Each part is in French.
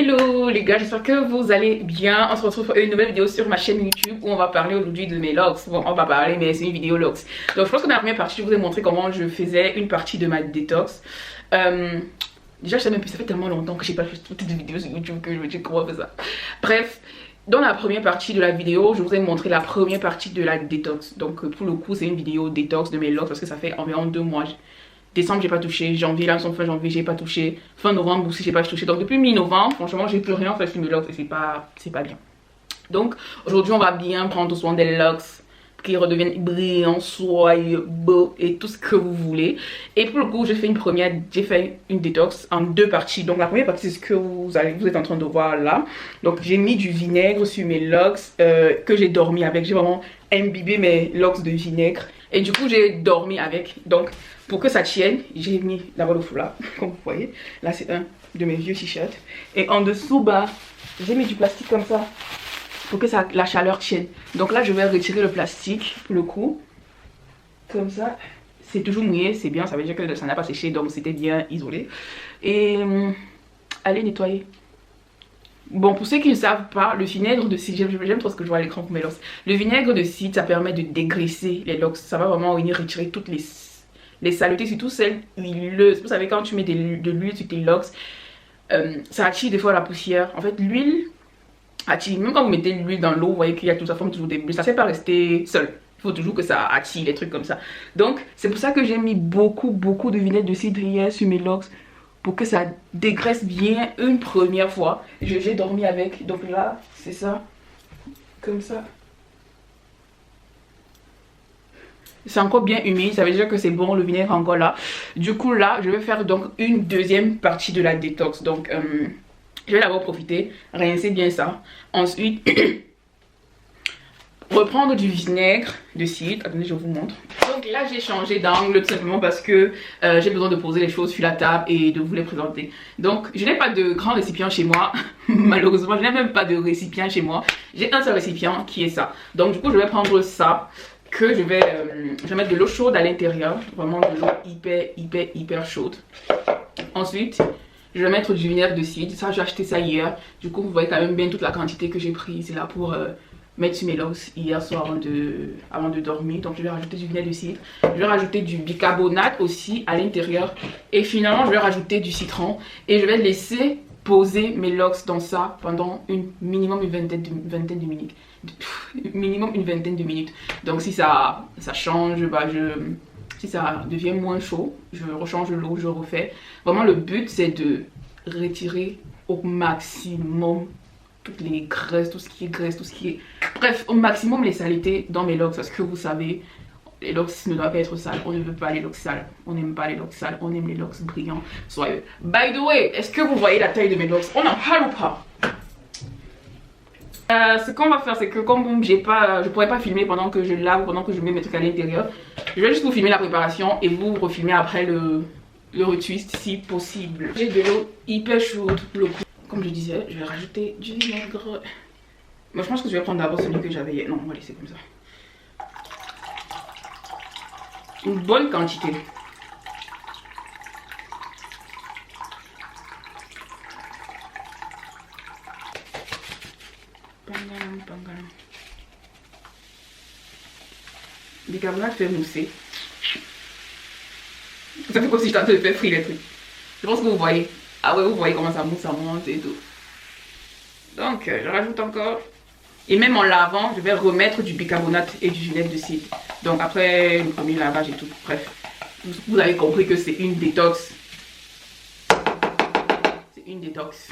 Hello les gars, j'espère que vous allez bien. On se retrouve pour une nouvelle vidéo sur ma chaîne YouTube où on va parler aujourd'hui de mes locks. Bon, on va parler, mais c'est une vidéo locks. Donc je pense que dans la première partie, je vous ai montré comment je faisais une partie de ma détox. Déjà, je sais même plus, ça fait tellement longtemps que j'ai pas fait toutes les vidéos sur YouTube que je me dis comment on fait ça. Bref, dans la première partie de la vidéo, je vous ai montré la première partie de la détox. Donc pour le coup, c'est une vidéo détox de mes locks parce que ça fait environ 2 mois. Décembre j'ai pas touché, janvier là, fin janvier j'ai pas touché, fin novembre aussi j'ai pas touché. Donc depuis mi-novembre, franchement j'ai plus rien fait sur mes locks et c'est pas bien. Donc aujourd'hui on va bien prendre soin des locks, qui redeviennent brillants, soyeux, beaux et tout ce que vous voulez. Et pour le coup j'ai fait une détox en 2 parties. Donc la première partie c'est ce que vous êtes en train de voir là. Donc j'ai mis du vinaigre sur mes locks que j'ai dormi avec. J'ai vraiment imbibé mes locks de vinaigre et du coup j'ai dormi avec. Donc pour que ça tienne, j'ai mis d'abord le foulard, comme vous voyez. Là, c'est un de mes vieux t-shirts. Et en dessous, bah, j'ai mis du plastique comme ça pour que la chaleur tienne. Donc là, je vais retirer le plastique pour le coup. Comme ça, c'est toujours mouillé, c'est bien. Ça veut dire que ça n'a pas séché, donc c'était bien isolé. Et allez nettoyer. Bon, pour ceux qui ne savent pas, le vinaigre de cidre, j'aime trop ce que je vois à l'écran pour mes locks. Le vinaigre de cidre, ça permet de dégraisser les locks. Ça va vraiment venir retirer toutes les saletés, surtout celles huileuses. Vous savez, quand tu mets de l'huile sur tes locks, ça attire des fois la poussière. En fait, l'huile attire. Même quand vous mettez l'huile dans l'eau, vous voyez qu'il y a tout ça, forme toujours des bulles. Ça ne sait pas rester seul. Il faut toujours que ça attire les trucs comme ça. Donc, c'est pour ça que j'ai mis beaucoup de vinaigre de cidre hier sur mes locks. Pour que ça dégraisse bien une première fois. J'ai dormi avec. Donc là, c'est ça. Comme ça. C'est encore bien humide, ça veut dire que c'est bon, le vinaigre est encore là. Du coup là, je vais faire donc une deuxième partie de la détox. Donc je vais d'abord profiter, rincer bien ça. Ensuite, reprendre du vinaigre de cidre. Attendez, je vous montre. Donc là, j'ai changé d'angle tout simplement parce que j'ai besoin de poser les choses sur la table et de vous les présenter. Donc je n'ai pas de grand récipient chez moi. Malheureusement, je n'ai même pas de récipient chez moi. J'ai un seul récipient qui est ça. Donc du coup, je vais prendre ça. Que je vais mettre de l'eau chaude à l'intérieur, vraiment de l'eau hyper chaude. Ensuite, je vais mettre du vinaigre de cidre. Ça, j'ai acheté ça hier. Du coup, vous voyez quand même bien toute la quantité que j'ai prise là pour mettre sur mes locks hier soir avant de dormir. Donc, je vais rajouter du vinaigre de cidre. Je vais rajouter du bicarbonate aussi à l'intérieur. Et finalement, je vais rajouter du citron. Et je vais laisser poser mes locks dans ça pendant minimum une vingtaine de minutes. Minimum une vingtaine de minutes. Donc si ça change, bah si ça devient moins chaud, je rechange l'eau, je refais. Vraiment le but c'est de retirer au maximum toutes les graisses, tout ce qui est graisse, tout ce qui est... Bref, au maximum les saletés dans mes locks parce que vous savez, les locks ne doivent pas être sales. On ne veut pas les locks sales. On n'aime pas les locks sales. On aime les locks brillants, soyeux. By the way, est-ce que vous voyez la taille de mes locks? On en parle ou pas? Ce qu'on va faire, c'est que comme je pourrais pas filmer pendant que je lave, pendant que je mets mes trucs à l'intérieur, je vais juste vous filmer la préparation et vous refilmer après le retwist si possible. J'ai de l'eau hyper chaude pour le coup. Comme je disais, je vais rajouter du vinaigre. Moi, je pense que je vais prendre d'abord celui que j'avais hier. Non, on va laisser comme ça. Une bonne quantité. Le bicarbonate fait mousser. Ça fait comme si je t'avais fait frire les trucs. Je pense que vous voyez. Ah ouais, vous voyez comment ça mousse, ça monte et tout. Donc, je rajoute encore. Et même en lavant, je vais remettre du bicarbonate et du vinaigre de cidre. Donc après le premier lavage et tout. Bref, vous avez compris que c'est une détox. C'est une détox.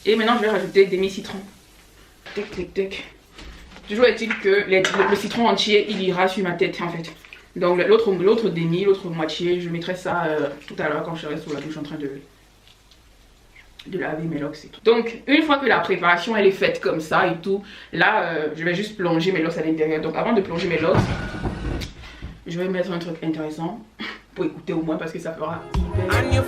Et maintenant, je vais rajouter des demi-citrons. Tic. Toujours est-il que le citron entier, il ira sur ma tête en fait. Donc l'autre moitié, je mettrai ça tout à l'heure quand je serai sous la douche en train de laver mes locks et tout. Donc une fois que la préparation elle est faite comme ça et tout, là je vais juste plonger mes locks à l'intérieur. Donc avant de plonger mes locks, je vais mettre un truc intéressant pour écouter au moins parce que ça fera hyper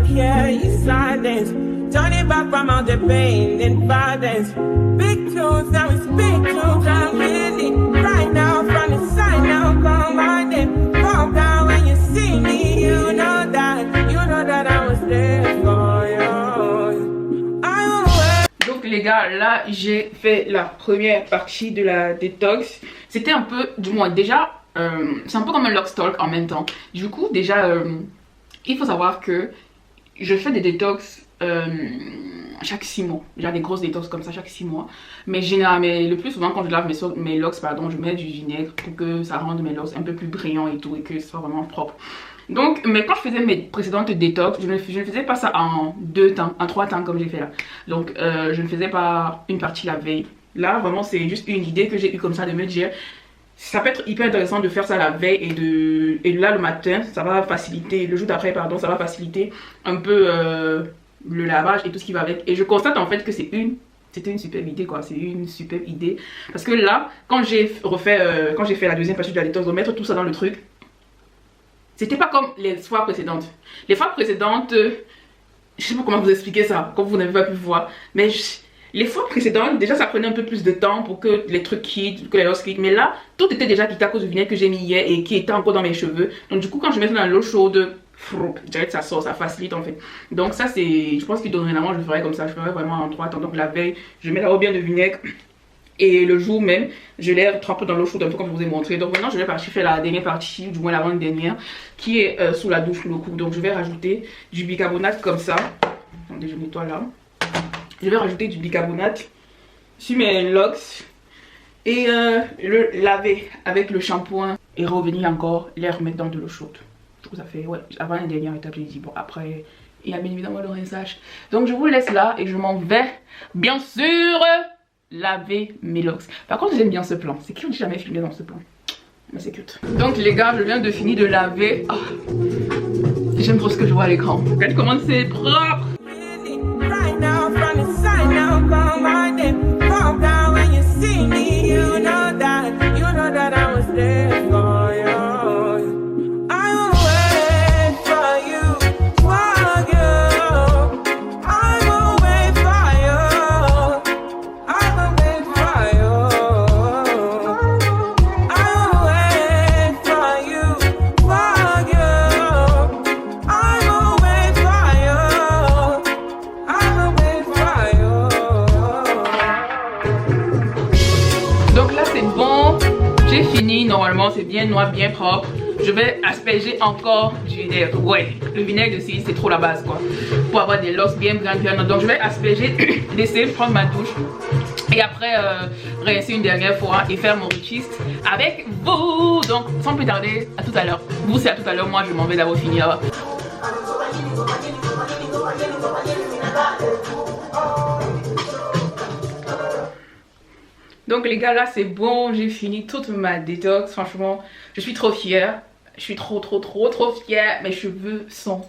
don't hear your silence. Turn it back from all the pain and violence. Big tunes, now it's big tunes. I'm feeling right now from the side now. Come on, then calm down when you see me. You know that I was there for you. Donc les gars, là j'ai fait la première partie de la détox. C'était un peu, du moins déjà, c'est un peu comme un log stalk en même temps. Du coup déjà, il faut savoir que je fais des détox chaque 6 mois. J'ai des grosses détox comme ça chaque 6 mois. Mais le plus souvent quand je lave mes locks, pardon, je mets du vinaigre pour que ça rende mes locks un peu plus brillants et tout, et que ce soit vraiment propre. Donc, mais quand je faisais mes précédentes détox, je ne faisais pas ça en 2 temps, en 3 temps comme j'ai fait là. Donc, je ne faisais pas une partie la veille. Là, vraiment, c'est juste une idée que j'ai eue comme ça de me dire, ça peut être hyper intéressant de faire ça la veille et là le matin, ça va faciliter, le jour d'après, pardon, ça va faciliter un peu le lavage et tout ce qui va avec. Et je constate en fait que c'était une superbe idée quoi, c'est une superbe idée. Parce que là, quand j'ai fait la deuxième partie de la détox, de mettre tout ça dans le truc, c'était pas comme les fois précédentes. Les fois précédentes, je sais pas comment vous expliquer ça, comme vous n'avez pas pu voir. Mais les fois précédentes, déjà ça prenait un peu plus de temps pour que les trucs quittent, que les os quittent. Mais là, tout était déjà quitté à cause du vinaigre que j'ai mis hier et qui était encore dans mes cheveux. Donc du coup, quand je mets ça dans l'eau chaude, je dirais que ça sort, ça facilite en fait. Donc ça c'est, je pense que dorénavant je le ferai comme ça. Je ferai vraiment en 3 temps. Donc la veille, je mets là-haut bien de vinaigre. Et le jour même, je l'ai trempé dans l'eau chaude, un peu comme je vous ai montré. Donc maintenant, je vais faire la dernière partie, du moins l'avant-dernière, qui est sous la douche le coup. Donc je vais rajouter du bicarbonate comme ça. Attendez, je nettoie là. Je vais rajouter du bicarbonate sur mes locks et le laver avec le shampoing et revenir encore les remettre dans de l'eau chaude. Du coup, ça fait, ouais, avant la dernière étape, j'ai dit, bon, après, il y a bien évidemment le rinçage. Donc je vous laisse là et je m'en vais, bien sûr, laver mes locks. Par contre, j'aime bien ce plan. C'est cute, j'ai jamais filmé dans ce plan. Mais c'est cute. Donc les gars, je viens de finir de laver. Oh, j'aime trop ce que je vois à l'écran. Regardez comment c'est propre. Normalement c'est bien noir, bien propre. Je vais asperger encore du vinaigre. Ouais, le vinaigre aussi c'est trop la base quoi, pour avoir des locks bien bien. Donc je vais asperger, laisser prendre ma douche et après rincer une dernière fois et faire mon retwist avec vous. Donc sans plus tarder, à tout à l'heure. Vous c'est à tout à l'heure, moi je m'en vais d'abord finir. Donc les gars, là c'est bon, j'ai fini toute ma détox. Franchement, je suis trop fière. Je suis trop fière. Mes cheveux sont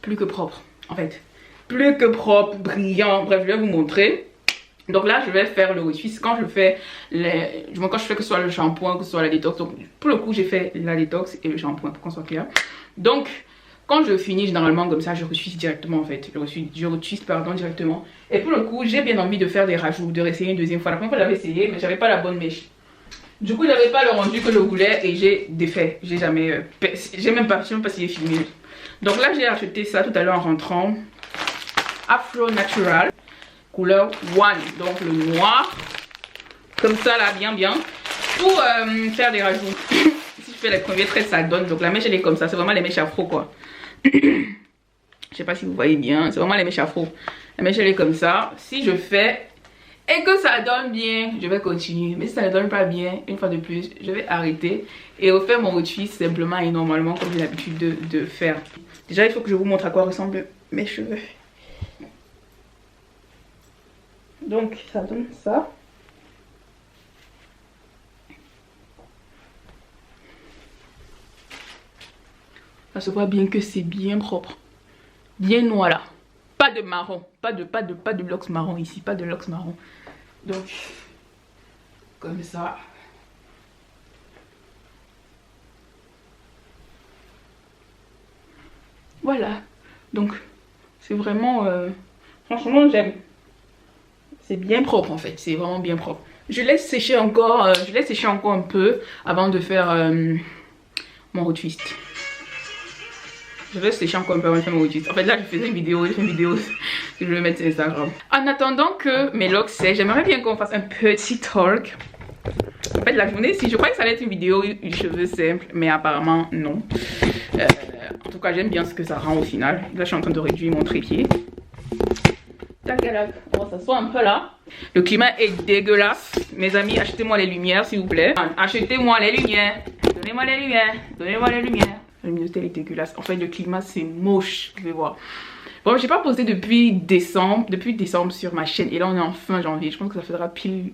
plus que propres en fait. Plus que propres, brillants. Bref, je vais vous montrer. Donc là, je vais faire le retwist. Quand je fais quand je fais que ce soit le shampoing, que ce soit la détox. Donc pour le coup, j'ai fait la détox et le shampoing pour qu'on soit clair. Donc quand je finis généralement comme ça, je retwist directement en fait. Je retwist pardon directement. Et pour le coup, j'ai bien envie de faire des rajouts, de réessayer une deuxième fois. La première fois, j'avais essayé, mais j'avais pas la bonne mèche. Du coup, j'avais pas le rendu que je voulais et j'ai défait. J'ai même pas si j'ai filmé. Donc là, j'ai acheté ça tout à l'heure en rentrant. Afro Natural, couleur One. Donc le noir, comme ça là, bien. Pour faire des rajouts. Si je fais les premiers traits, ça donne. Donc la mèche, elle est comme ça. C'est vraiment les mèches afro quoi. Je sais pas si vous voyez bien, c'est vraiment les mèches afro. La mèche elle est comme ça. Si je fais et que ça donne bien, je vais continuer. Mais si ça ne donne pas bien, une fois de plus, je vais arrêter et refaire mon retwist simplement et normalement comme j'ai l'habitude de faire. Déjà il faut que je vous montre à quoi ressemblent mes cheveux. Donc ça donne ça. Ça se voit bien que c'est bien propre. Bien noir là. Pas de marron. Pas de locks marron ici. Pas de locks marron. Donc, comme ça. Voilà. Donc c'est vraiment franchement j'aime. C'est bien propre en fait, c'est vraiment bien propre. Je laisse sécher encore un peu avant de faire mon retwist. Je laisse sécher encore un peu avant de faire mon retwist. En fait là je faisais une vidéo que je vais mettre sur Instagram. En attendant que mes locks sèchent, j'aimerais bien qu'on fasse un petit talk. En fait la journée si je croyais que ça allait être une vidéo une cheveux simple, mais apparemment non. En tout cas j'aime bien ce que ça rend au final. Là je suis en train de réduire mon trépied. On va s'asseoir un peu là. Le climat est dégueulasse. Mes amis, achetez-moi les lumières s'il vous plaît. Achetez-moi les lumières. Donnez-moi les lumières. Donnez-moi les lumières. La luminosité est dégueulasse. En fait, le climat c'est moche. Vous pouvez voir. Bon, j'ai pas posté depuis décembre sur ma chaîne. Et là, on est en fin janvier. Je pense que ça fera pile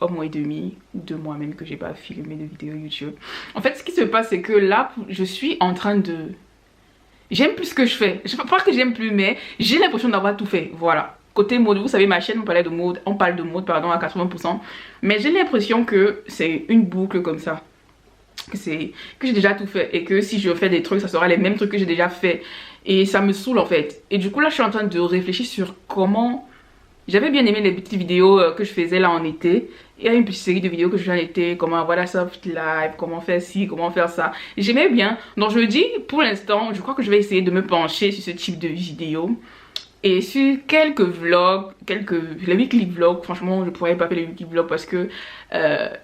un mois et demi ou 2 mois même que j'ai pas filmé de vidéo YouTube. En fait, ce qui se passe, c'est que là, je suis en train de... J'aime plus ce que je fais. Je ne sais pas que j'aime plus, mais j'ai l'impression d'avoir tout fait. Voilà. Côté mode, vous savez ma chaîne on parle de mode à 80%, mais j'ai l'impression que c'est une boucle comme ça, que j'ai déjà tout fait et que si je fais des trucs ça sera les mêmes trucs que j'ai déjà fait et ça me saoule en fait. Et du coup là je suis en train de réfléchir sur comment... J'avais bien aimé les petites vidéos que je faisais là en été. Il y a une petite série de vidéos que je faisais en été, comment avoir la soft life, comment faire ci, comment faire ça. J'aimais bien, donc je me dis pour l'instant je crois que je vais essayer de me pencher sur ce type de vidéos. Et sur quelques vlogs, les weekly vlogs, franchement je pourrais pas faire les weekly vlogs parce que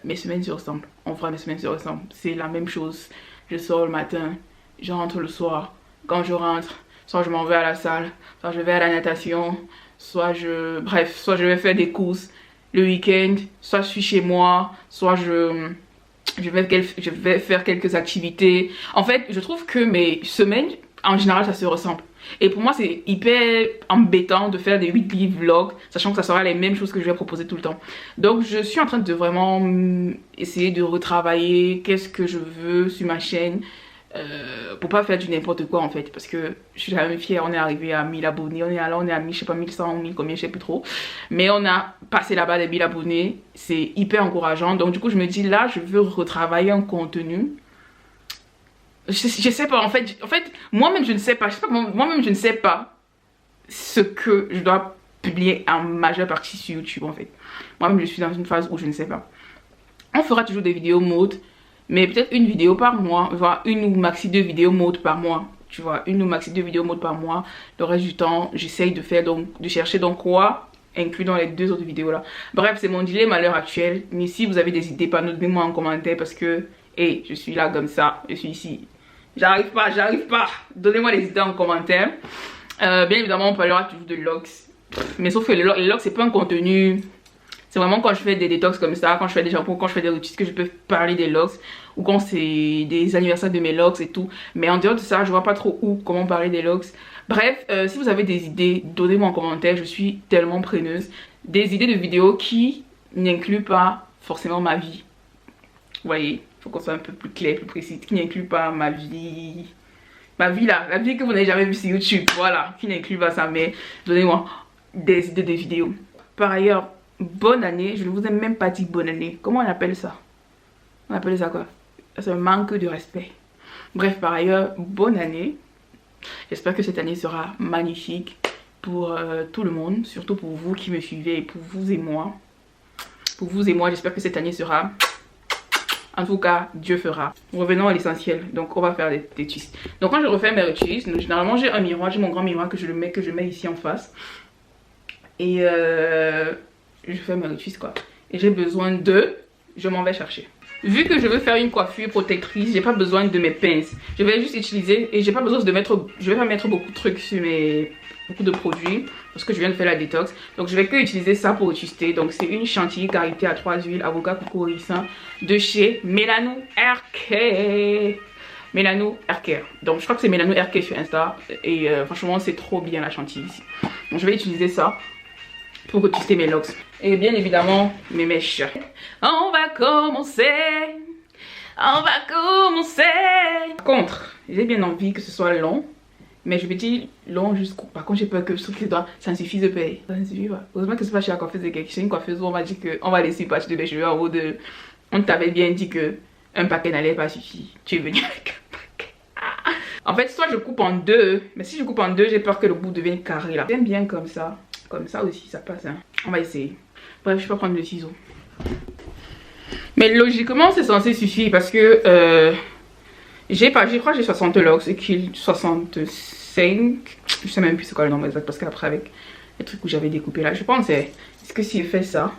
mes semaines se ressemblent. En vrai mes semaines se ressemblent, c'est la même chose. Je sors le matin, je rentre le soir. Quand je rentre, soit je m'en vais à la salle, soit je vais à la natation, soit je vais faire des courses le week-end, soit je suis chez moi, soit je vais faire quelques activités. En fait je trouve que mes semaines en général ça se ressemble. Et pour moi c'est hyper embêtant de faire des weekly vlogs sachant que ça sera les mêmes choses que je vais proposer tout le temps. Donc je suis en train de vraiment essayer de retravailler qu'est-ce que je veux sur ma chaîne pour pas faire du n'importe quoi en fait. Parce que je suis quand même fière, on est arrivé à 1000 abonnés, on est à 1000, je sais pas 1100 ou 1000 combien, je sais plus trop. Mais on a passé là-bas les 1000 abonnés, c'est hyper encourageant. Donc du coup je me dis là je veux retravailler un contenu. Je sais pas en fait moi-même je ne sais pas, moi-même je ne sais pas ce que je dois publier en majeure partie sur YouTube en fait. Moi-même je suis dans une phase où je ne sais pas. On fera toujours des vidéos mode, mais peut-être une vidéo par mois, voire une ou maxi 2 vidéos mode par mois. Tu vois, une ou maxi 2 vidéos mode par mois. Le reste du temps j'essaye de chercher donc quoi inclus dans les 2 autres vidéos là. Bref, c'est mon dilemme à l'heure actuelle. Mais si vous avez des idées, donnez-moi en commentaire parce que hey, je suis là comme ça, je suis ici. J'arrive pas. Donnez-moi des idées en commentaire. Bien évidemment, on parlera toujours de logs. Mais sauf que les logs, c'est pas un contenu. C'est vraiment quand je fais des détox comme ça, quand je fais des shampoings, quand je fais des routines que je peux parler des logs. Ou quand c'est des anniversaires de mes logs et tout. Mais en dehors de ça, je vois pas trop comment parler des logs. Bref, si vous avez des idées, donnez-moi en commentaire. Je suis tellement preneuse. Des idées de vidéos qui n'incluent pas forcément ma vie. Vous voyez, il faut qu'on soit un peu plus clair, plus précis, qui n'inclut pas ma vie là, la vie que vous n'avez jamais vue sur YouTube, voilà, qui n'inclut pas ça, mais donnez-moi des idées de vidéos. Par ailleurs, bonne année, je ne vous ai même pas dit bonne année, comment on appelle ça? On appelle ça quoi? C'est un manque de respect. Bref, par ailleurs, bonne année, j'espère que cette année sera magnifique pour tout le monde, surtout pour vous qui me suivez et pour vous et moi. Pour vous et moi, j'espère que cette année sera... En tout cas, Dieu fera. Revenons à l'essentiel. Donc, on va faire des twists. Donc, quand je refais mes retwists, généralement, j'ai un miroir. J'ai mon grand miroir que je mets ici en face. Et je fais mes retwists, quoi. Et j'ai besoin de... Je m'en vais chercher. Vu que je veux faire une coiffure protectrice, j'ai pas besoin de mes pinces. Je vais juste utiliser... Et j'ai pas besoin de mettre... Je vais pas mettre beaucoup de trucs sur mes... Beaucoup de produits. Parce que je viens de faire la détox. Donc je vais que utiliser ça pour twister. Donc c'est une chantilly karité à 3 huiles, avocat, coco, ricin de chez Melano Haircare. Melano Haircare. Donc je crois que c'est Melano Haircare sur Insta. Et franchement c'est trop bien la chantilly ici. Donc je vais utiliser ça pour twister mes locks. Et bien évidemment mes mèches. On va commencer. Par contre, j'ai bien envie que ce soit long. Mais je me dis long jusqu'au... Par contre j'ai peur que ça ne suffise pas. Ça ne suffit pas. Heureusement que c'est pas chez la coiffeuse de quelqu'un. Chez une coiffeuse où on m'a dit qu'on va laisser une partie de mes cheveux en haut de... On t'avait bien dit que un paquet n'allait pas suffire. Tu es venu avec un paquet. En fait, soit je coupe en deux, mais si je coupe en deux, j'ai peur que le bout devienne carré là. J'aime bien comme ça aussi, ça passe. Hein. On va essayer. Bref, je peux prendre le ciseau. Mais logiquement, c'est censé suffire parce que je crois que j'ai 60 locks et qu'il 65. Je sais même plus c'est quoi le nombre exact parce qu'après avec les trucs où j'avais découpé là, je pense est-ce que s'il fait ça,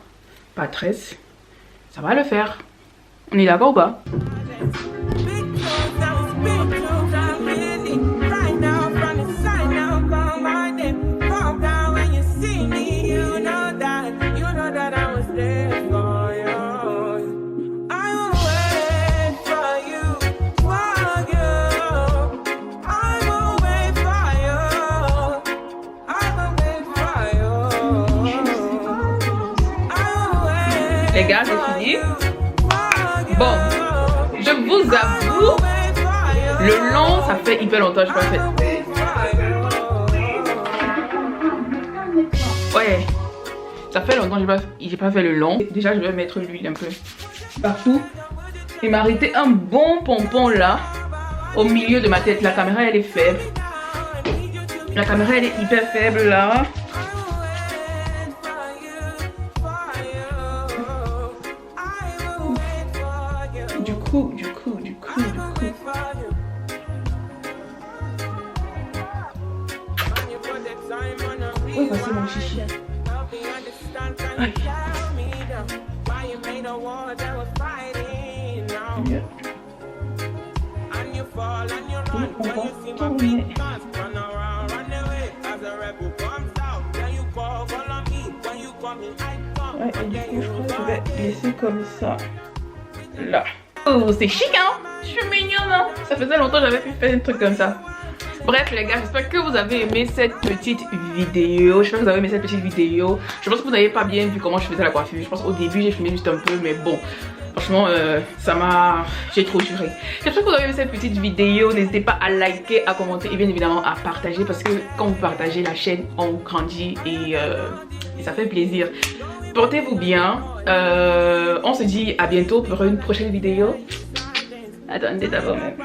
pas 13, ça va le faire. On est d'accord ou pas? Les gars, c'est fini. Bon, je vous avoue, le long, ça fait hyper longtemps que je n'ai pas fait. Ouais, ça fait longtemps que j'ai pas fait le long. Déjà, je vais mettre l'huile un peu partout. Et m'arrêter un bon pompon là, au milieu de ma tête. La caméra, elle est faible. La caméra, elle est hyper faible là. Du coup. Où est passé mon chichi? Aïe. On va tourner. Ouais, et du coup, je crois que je vais laisser comme ça. Là. Oh, c'est chic, hein? Je suis mignonne, hein? Ça faisait longtemps que j'avais pu faire un truc comme ça. Bref les gars, j'espère que vous avez aimé cette petite vidéo. Je pense que vous n'avez pas bien vu comment je faisais la coiffure. Je pense qu'au début j'ai filmé juste un peu, mais bon, franchement j'ai trop juré. J'espère que vous avez aimé cette petite vidéo. N'hésitez pas à liker, à commenter et bien évidemment à partager, parce que quand vous partagez la chaîne, on grandit et ça fait plaisir. Portez-vous bien. On se dit à bientôt pour une prochaine vidéo. Attendez d'abord même.